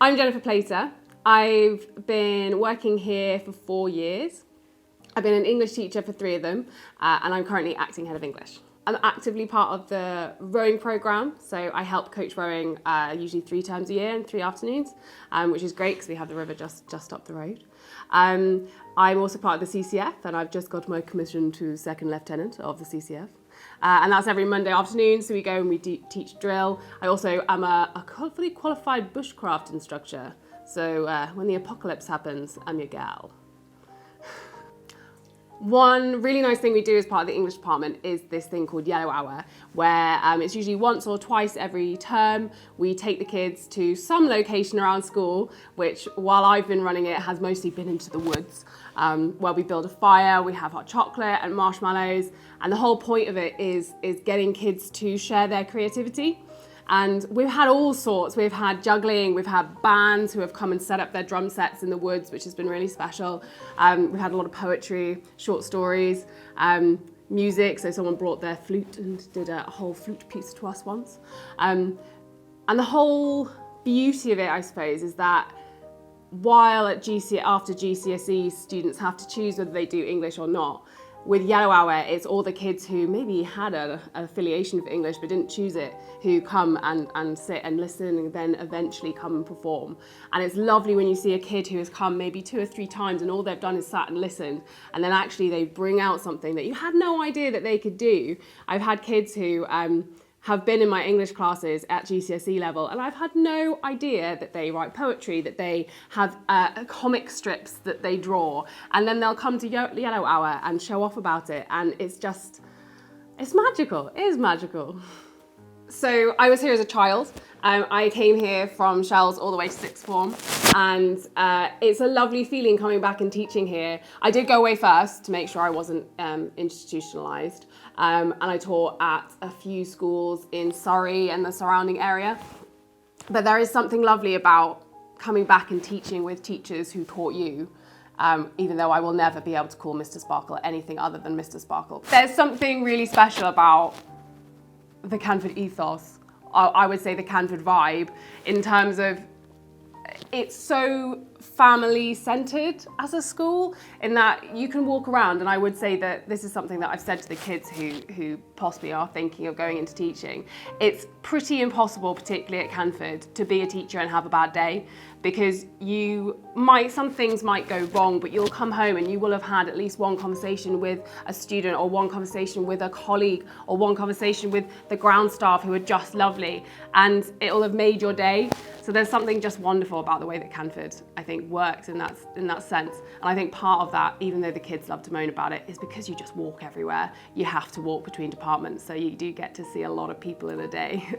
I'm Jennifer Plater. I've been working here for 4 years. I've been an English teacher for 3 of them, and I'm currently acting head of English. I'm actively part of the rowing programme, so I help coach rowing usually 3 times a year and 3 afternoons, which is great because we have the river just up the road. I'm also part of the CCF, and I've just got my commission to second lieutenant of the CCF. And that's every Monday afternoon, so we go and we teach drill. I also am a fully qualified bushcraft instructor, so when the apocalypse happens, I'm your gal. One really nice thing we do as part of the English department is this thing called Yellow Hour, where it's usually once or twice every term. We take the kids to some location around school, which while I've been running it has mostly been into the woods, where we build a fire, we have hot chocolate and marshmallows, and the whole point of it is getting kids to share their creativity. And we've had all sorts. We've had juggling, we've had bands who have come and set up their drum sets in the woods, which has been really special. We've had a lot of poetry, short stories, music. So someone brought their flute and did a whole flute piece to us once. And the whole beauty of it, I suppose, is that while after GCSE students have to choose whether they do English or not, with Yellow Hour, it's all the kids who maybe had an affiliation with English but didn't choose it, who come and sit and listen and then eventually come and perform. And it's lovely when you see a kid who has come maybe 2 or 3 times and all they've done is sat and listened, and then actually they bring out something that you had no idea that they could do. I've had kids who have been in my English classes at GCSE level, and I've had no idea that they write poetry, that they have comic strips that they draw, and then they'll come to Yellow Hour and show off about it, and it's magical, it is magical. So I was here as a child. I came here from Shells all the way to 6th form, and it's a lovely feeling coming back and teaching here. I did go away first to make sure I wasn't institutionalised, and I taught at a few schools in Surrey and the surrounding area. But there is something lovely about coming back and teaching with teachers who taught you, even though I will never be able to call Mr. Sparkle anything other than Mr. Sparkle. There's something really special about the Canford ethos, I would say the Canford vibe, in terms of it's so family-centred as a school, in that you can walk around, and I would say that this is something that I've said to the kids who possibly are thinking of going into teaching. It's pretty impossible, particularly at Canford, to be a teacher and have a bad day, because some things might go wrong, but you'll come home and you will have had at least one conversation with a student, or one conversation with a colleague, or one conversation with the ground staff who are just lovely, and it will have made your day. So there's something just wonderful about the way that Canford, I think, works in that sense. And I think part of that, even though the kids love to moan about it, is because you just walk everywhere. You have to walk between departments, so you do get to see a lot of people in a day.